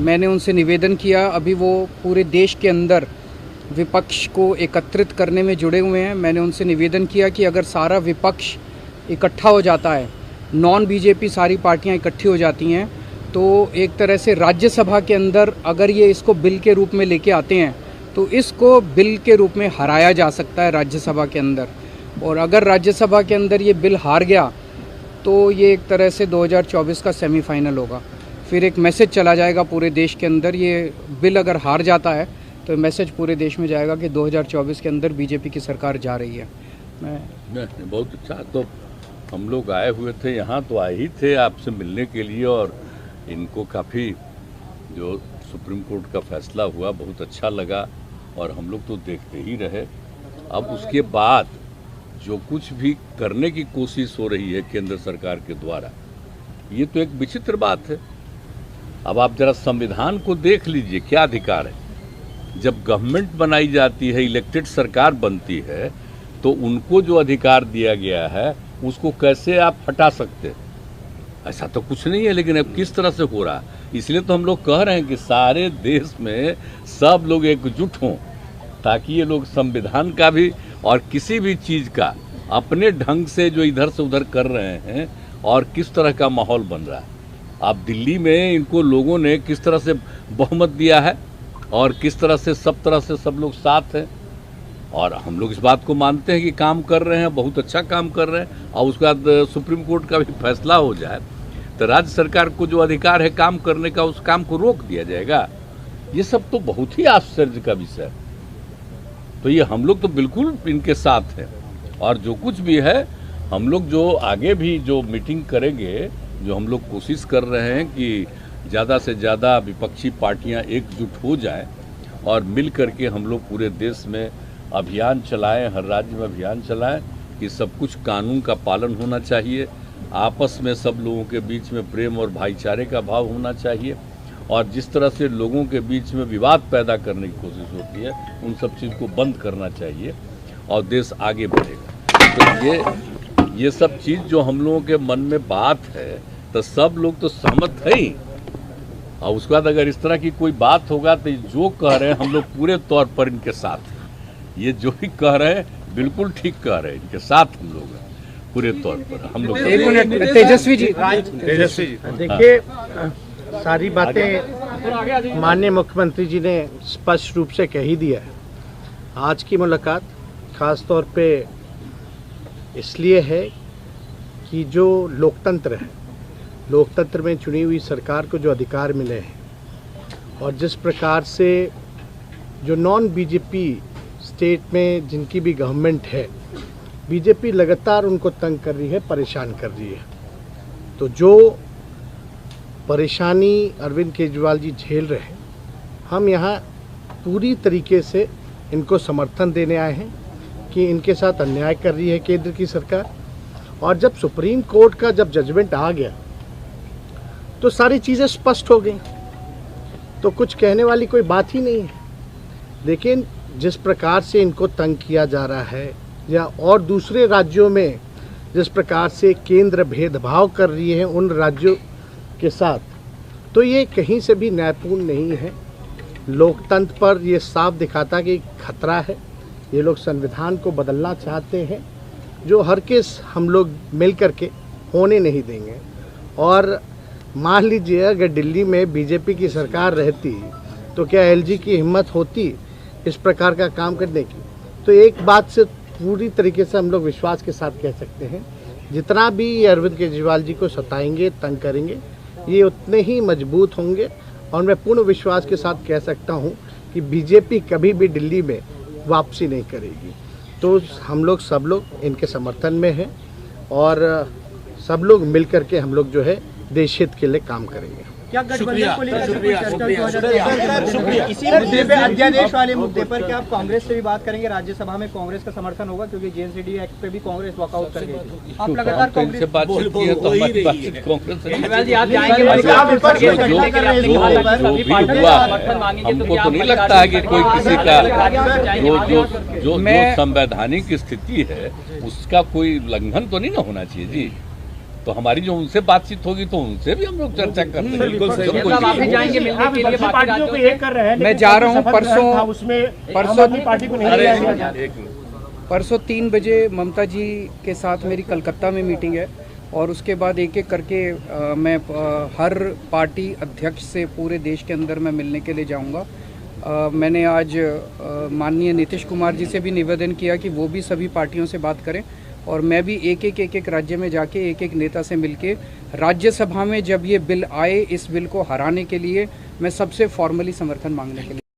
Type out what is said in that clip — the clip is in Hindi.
मैंने उनसे निवेदन किया, अभी वो पूरे देश के अंदर विपक्ष को एकत्रित करने में जुड़े हुए हैं। मैंने उनसे निवेदन किया कि अगर सारा विपक्ष इकट्ठा हो जाता है, नॉन बीजेपी सारी पार्टियां इकट्ठी हो जाती हैं, तो एक तरह से राज्यसभा के अंदर अगर ये इसको बिल के रूप में लेके आते हैं तो इसको बिल के रूप में हराया जा सकता है राज्यसभा के अंदर। और अगर राज्यसभा के अंदर ये बिल हार गया तो ये एक तरह से 2024 का सेमीफाइनल होगा। फिर एक मैसेज चला जाएगा पूरे देश के अंदर। ये बिल अगर हार जाता है तो मैसेज पूरे देश में जाएगा कि 2024 के अंदर बीजेपी की सरकार जा रही है। बहुत अच्छा। तो हम लोग आए हुए थे यहाँ, तो आए ही थे आपसे मिलने के लिए, और इनको काफ़ी जो सुप्रीम कोर्ट का फैसला हुआ बहुत अच्छा लगा, और हम लोग तो देखते ही रहे। अब उसके बाद जो कुछ भी करने की कोशिश हो रही है केंद्र सरकार के द्वारा, ये तो एक विचित्र बात है। अब आप जरा संविधान को देख लीजिए, क्या अधिकार है। जब गवर्नमेंट बनाई जाती है, इलेक्टेड सरकार बनती है, तो उनको जो अधिकार दिया गया है उसको कैसे आप हटा सकते हैं? ऐसा तो कुछ नहीं है। लेकिन अब किस तरह से हो रहा है, इसलिए तो हम लोग कह रहे हैं कि सारे देश में सब लोग एकजुट हों, ताकि ये लोग संविधान का भी और किसी भी चीज़ का अपने ढंग से जो इधर से उधर कर रहे हैं, और किस तरह का माहौल बन रहा है। आप दिल्ली में इनको लोगों ने किस तरह से बहुमत दिया है, और किस तरह से सब लोग साथ हैं, और हम लोग इस बात को मानते हैं कि काम कर रहे हैं, बहुत अच्छा काम कर रहे हैं। और उसके बाद सुप्रीम कोर्ट का भी फैसला हो जाए तो राज्य सरकार को जो अधिकार है काम करने का, उस काम को रोक दिया जाएगा। ये सब तो बहुत ही आश्चर्य का विषय है। तो ये हम लोग तो बिल्कुल इनके साथ हैं, और जो कुछ भी है हम लोग जो आगे भी जो मीटिंग करेंगे, जो हम लोग कोशिश कर रहे हैं कि ज़्यादा से ज़्यादा विपक्षी पार्टियां एकजुट हो जाएं और मिल करके हम लोग पूरे देश में अभियान चलाएं, हर राज्य में अभियान चलाएं कि सब कुछ कानून का पालन होना चाहिए, आपस में सब लोगों के बीच में प्रेम और भाईचारे का भाव होना चाहिए, और जिस तरह से लोगों के बीच में विवाद पैदा करने की कोशिश होती है उन सब चीज़ को बंद करना चाहिए, और देश आगे बढ़ेगा। तो ये सब चीज़ जो हम लोगों के मन में बात है, तो सब लोग तो सहमत है ही। और उसके बाद अगर इस तरह की कोई बात होगा तो जो कह रहे हैं हम लोग पूरे तौर पर इनके साथ हैं। ये जो भी कह रहे हैं बिल्कुल ठीक कह रहे हैं, इनके साथ हम लोग हैं पूरे तौर पर। हम लोग तेजस्वी जी देखिए, सारी बातें माननीय मुख्यमंत्री जी ने स्पष्ट रूप से कह ही दिया है। आज की मुलाकात खास तौर पे इसलिए है कि जो लोकतंत्र है, लोकतंत्र में चुनी हुई सरकार को जो अधिकार मिले हैं, और जिस प्रकार से जो नॉन बीजेपी स्टेट में जिनकी भी गवर्नमेंट है, बीजेपी लगातार उनको तंग कर रही है, परेशान कर रही है। तो जो परेशानी अरविंद केजरीवाल जी झेल रहे हैं, हम यहाँ पूरी तरीके से इनको समर्थन देने आए हैं कि इनके साथ अन्याय कर रही है केंद्र की सरकार। और जब सुप्रीम कोर्ट का जब जजमेंट आ गया तो सारी चीज़ें स्पष्ट हो गई, तो कुछ कहने वाली कोई बात ही नहीं है। लेकिन जिस प्रकार से इनको तंग किया जा रहा है, या और दूसरे राज्यों में जिस प्रकार से केंद्र भेदभाव कर रही है उन राज्यों के साथ, तो ये कहीं से भी न्यायपूर्ण नहीं है। लोकतंत्र पर ये साफ दिखाता कि खतरा है। ये लोग संविधान को बदलना चाहते हैं, जो हर केस हम लोग मिल करके होने नहीं देंगे। और मान लीजिए अगर दिल्ली में बीजेपी की सरकार रहती तो क्या एलजी की हिम्मत होती इस प्रकार का काम करने की? तो एक बात से पूरी तरीके से हम लोग विश्वास के साथ कह सकते हैं, जितना भी ये अरविंद केजरीवाल जी को सताएंगे, तंग करेंगे, ये उतने ही मजबूत होंगे। और मैं पूर्ण विश्वास के साथ कह सकता हूँ कि बीजेपी कभी भी दिल्ली में वापसी नहीं करेगी। तो हम लोग सब लोग इनके समर्थन में हैं, और सब लोग मिल करके हम लोग जो है देश हित के लिए काम करेंगे। क्या गठबंधन को लेकर कोई चर्चा? इसी मुद्दे पे, अध्यादेश वाले मुद्दे पर क्या आप कांग्रेस से भी बात करेंगे? राज्यसभा में कांग्रेस का समर्थन होगा, क्योंकि जेएनसीडी एक्ट पे भी कांग्रेस वॉकआउट कर गई थी। आप लगातार कांग्रेस से बातचीत की है तो हमारी बातचीत कांग्रेस से हमको तो नहीं लगता है कि कोई किसी का जो संवैधानिक स्थिति है उसका कोई उल्लंघन तो नहीं ना होना चाहिए जी। तो हमारी जो उनसे बातचीत होगी तो उनसे भी हम लोग चर्चा कर लेंगे। बिल्कुल सही। सब कुछ आप भी जाएंगे मिलने के लिए बाकी पार्टियों को एक कर रहे हैं, मैं जा रहा हूं परसों उसमें आम आदमी पार्टी को नहीं लिया गया। एक मिनट। परसों 3 बजे ममता जी के साथ मेरी कलकत्ता में मीटिंग है और उसके बाद एक एक करके मैं हर पार्टी अध्यक्ष से पूरे देश के अंदर मैं मिलने के लिए जाऊंगा। मैंने आज माननीय नीतीश कुमार जी से भी निवेदन किया कि वो भी सभी पार्टियों से बात करें और मैं भी एक एक राज्य में जाके एक एक नेता से मिलके राज्यसभा में जब ये बिल आए, इस बिल को हराने के लिए मैं सबसे फॉर्मली समर्थन मांगने के लिए